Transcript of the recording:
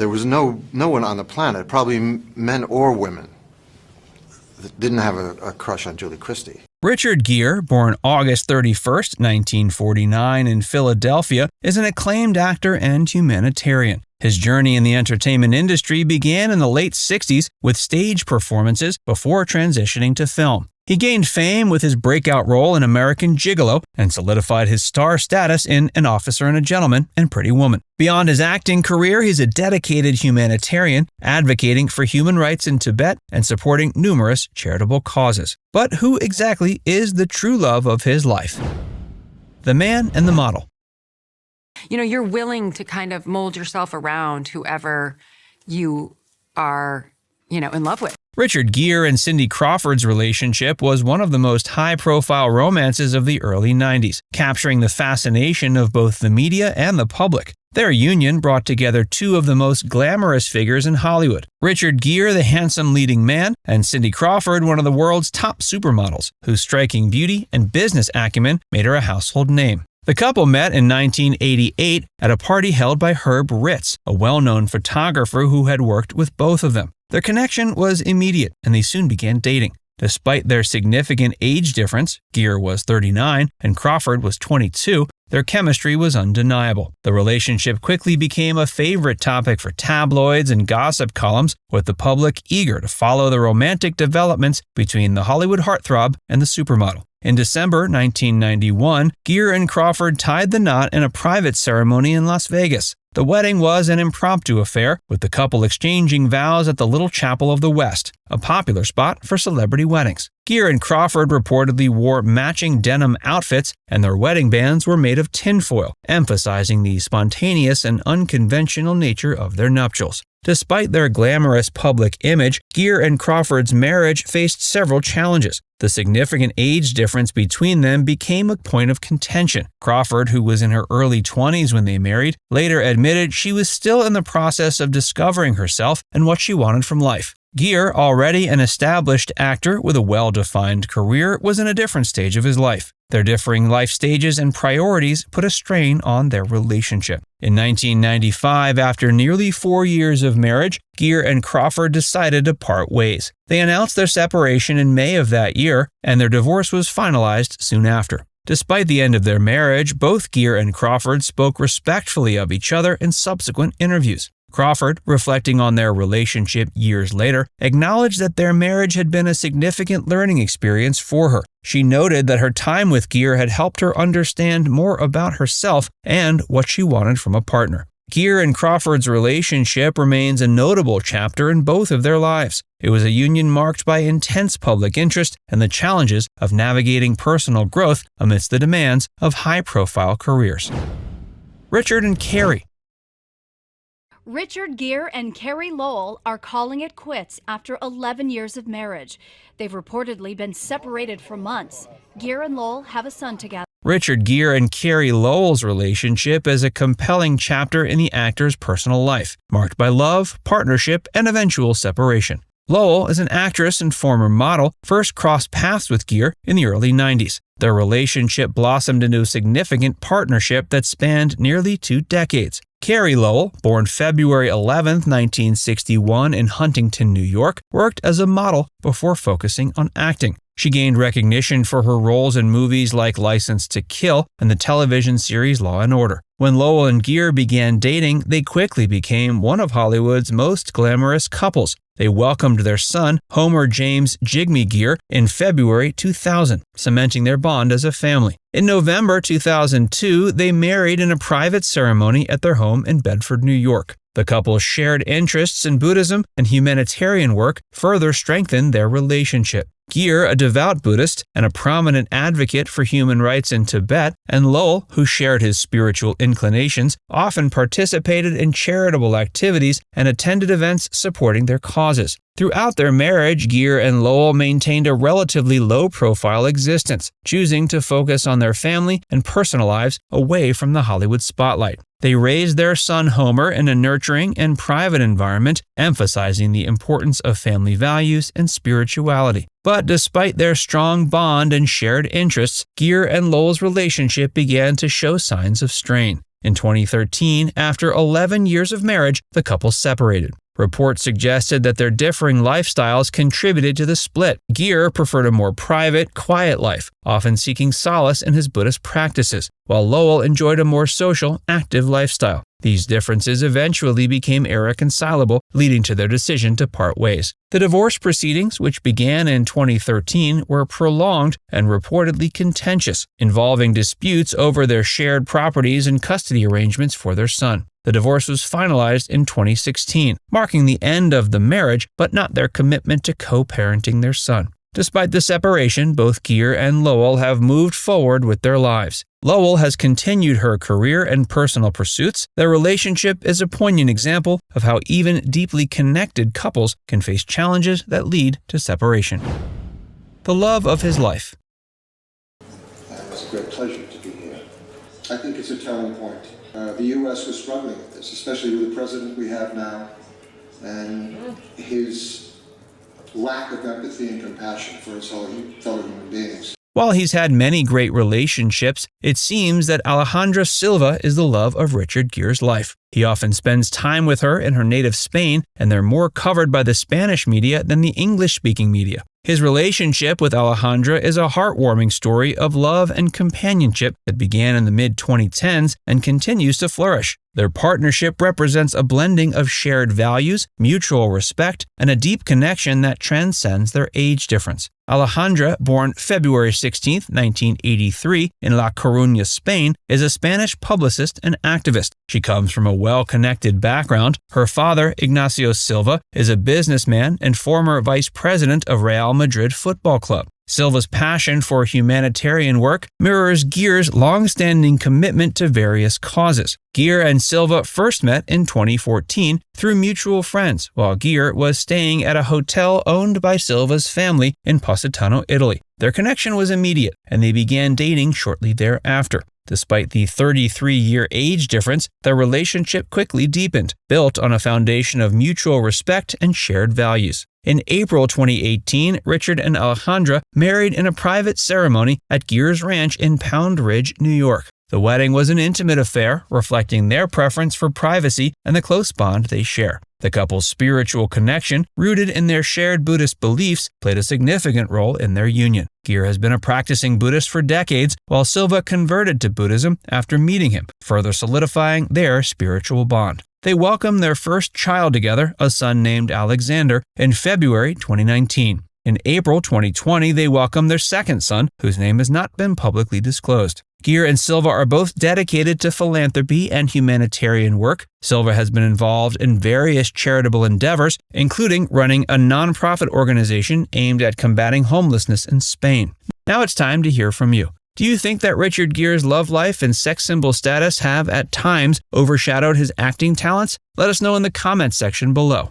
There was no one on the planet, probably men or women, that didn't have a crush on Julie Christie. Richard Gere, born August 31st, 1949 in Philadelphia, is an acclaimed actor and humanitarian. His journey in the entertainment industry began in the late 60s with stage performances before transitioning to film. He gained fame with his breakout role in American Gigolo and solidified his star status in An Officer and a Gentleman and Pretty Woman. Beyond his acting career, he's a dedicated humanitarian, advocating for human rights in Tibet and supporting numerous charitable causes. But who exactly is the true love of his life? The man and the model. You know, you're willing to kind of mold yourself around whoever you are, in love with. Richard Gere and Cindy Crawford's relationship was one of the most high-profile romances of the early 90s, capturing the fascination of both the media and the public. Their union brought together two of the most glamorous figures in Hollywood. Richard Gere, the handsome leading man, and Cindy Crawford, one of the world's top supermodels, whose striking beauty and business acumen made her a household name. The couple met in 1988 at a party held by Herb Ritz, a well-known photographer who had worked with both of them. Their connection was immediate, and they soon began dating. Despite their significant age difference, Gere was 39 and Crawford was 22, their chemistry was undeniable. The relationship quickly became a favorite topic for tabloids and gossip columns, with the public eager to follow the romantic developments between the Hollywood heartthrob and the supermodel. In December 1991, Gere and Crawford tied the knot in a private ceremony in Las Vegas. The wedding was an impromptu affair, with the couple exchanging vows at the Little Chapel of the West, a popular spot for celebrity weddings. Gere and Crawford reportedly wore matching denim outfits, and their wedding bands were made of tinfoil, emphasizing the spontaneous and unconventional nature of their nuptials. Despite their glamorous public image, Gere and Crawford's marriage faced several challenges. The significant age difference between them became a point of contention. Crawford, who was in her early 20s when they married, later admitted she was still in the process of discovering herself and what she wanted from life. Gere, already an established actor with a well-defined career, was in a different stage of his life. Their differing life stages and priorities put a strain on their relationship. In 1995, after nearly 4 years of marriage, Gere and Crawford decided to part ways. They announced their separation in May of that year, and their divorce was finalized soon after. Despite the end of their marriage, both Gere and Crawford spoke respectfully of each other in subsequent interviews. Crawford, reflecting on their relationship years later, acknowledged that their marriage had been a significant learning experience for her. She noted that her time with Gere had helped her understand more about herself and what she wanted from a partner. Gere and Crawford's relationship remains a notable chapter in both of their lives. It was a union marked by intense public interest and the challenges of navigating personal growth amidst the demands of high-profile careers. Richard and Carey. Richard Gere and Carey Lowell are calling it quits after 11 years of marriage. They've reportedly been separated for months. Gere and Lowell have a son together. Richard Gere and Carey Lowell's relationship is a compelling chapter in the actor's personal life, marked by love, partnership, and eventual separation. Lowell is an actress and former model, first crossed paths with Gere in the early 90s. Their relationship blossomed into a significant partnership that spanned nearly 2 decades. Carey Lowell, born February 11, 1961 in Huntington, New York, worked as a model before focusing on acting. She gained recognition for her roles in movies like License to Kill and the television series Law & Order. When Lowell and Gere began dating, they quickly became one of Hollywood's most glamorous couples. They welcomed their son, Homer James Jigme Gere, in February 2000, cementing their bond as a family. In November 2002, they married in a private ceremony at their home in Bedford, New York. The couple's shared interests in Buddhism and humanitarian work further strengthened their relationship. Gere, a devout Buddhist and a prominent advocate for human rights in Tibet, and Lowell, who shared his spiritual inclinations, often participated in charitable activities and attended events supporting their causes. Throughout their marriage, Gere and Lowell maintained a relatively low-profile existence, choosing to focus on their family and personal lives away from the Hollywood spotlight. They raised their son Homer in a nurturing and private environment, emphasizing the importance of family values and spirituality. But despite their strong bond and shared interests, Gere and Lowell's relationship began to show signs of strain. In 2013, after 11 years of marriage, the couple separated. Reports suggested that their differing lifestyles contributed to the split. Gere preferred a more private, quiet life, often seeking solace in his Buddhist practices, while Lowell enjoyed a more social, active lifestyle. These differences eventually became irreconcilable, leading to their decision to part ways. The divorce proceedings, which began in 2013, were prolonged and reportedly contentious, involving disputes over their shared properties and custody arrangements for their son. The divorce was finalized in 2016, marking the end of the marriage, but not their commitment to co-parenting their son. Despite the separation, both Gere and Lowell have moved forward with their lives. Lowell has continued her career and personal pursuits. Their relationship is a poignant example of how even deeply connected couples can face challenges that lead to separation. The love of his life. It's a great pleasure to be here. I think it's a telling point. The U.S. was struggling with this, especially with the president we have now, and his lack of empathy and compassion for his fellow human beings. While he's had many great relationships, it seems that Alejandra Silva is the love of Richard Gere's life. He often spends time with her in her native Spain, and they're more covered by the Spanish media than the English-speaking media. His relationship with Alejandra is a heartwarming story of love and companionship that began in the mid-2010s and continues to flourish. Their partnership represents a blending of shared values, mutual respect, and a deep connection that transcends their age difference. Alejandra, born February 16, 1983, in La Coruña, Spain, is a Spanish publicist and activist. She comes from a well-connected background. Her father, Ignacio Silva, is a businessman and former vice president of Real Madrid Football Club. Silva's passion for humanitarian work mirrors Gere's long-standing commitment to various causes. Gere and Silva first met in 2014 through mutual friends, while Gere was staying at a hotel owned by Silva's family in Positano, Italy. Their connection was immediate, and they began dating shortly thereafter. Despite the 33-year age difference, their relationship quickly deepened, built on a foundation of mutual respect and shared values. In April 2018, Richard and Alejandra married in a private ceremony at Gere's ranch in Pound Ridge, New York. The wedding was an intimate affair, reflecting their preference for privacy and the close bond they share. The couple's spiritual connection, rooted in their shared Buddhist beliefs, played a significant role in their union. Gere has been a practicing Buddhist for decades, while Silva converted to Buddhism after meeting him, further solidifying their spiritual bond. They welcomed their first child together, a son named Alexander, in February 2019. In April 2020, they welcomed their second son, whose name has not been publicly disclosed. Gere and Silva are both dedicated to philanthropy and humanitarian work. Silva has been involved in various charitable endeavors, including running a nonprofit organization aimed at combating homelessness in Spain. Now it's time to hear from you. Do you think that Richard Gere's love life and sex symbol status have, at times, overshadowed his acting talents? Let us know in the comments section below.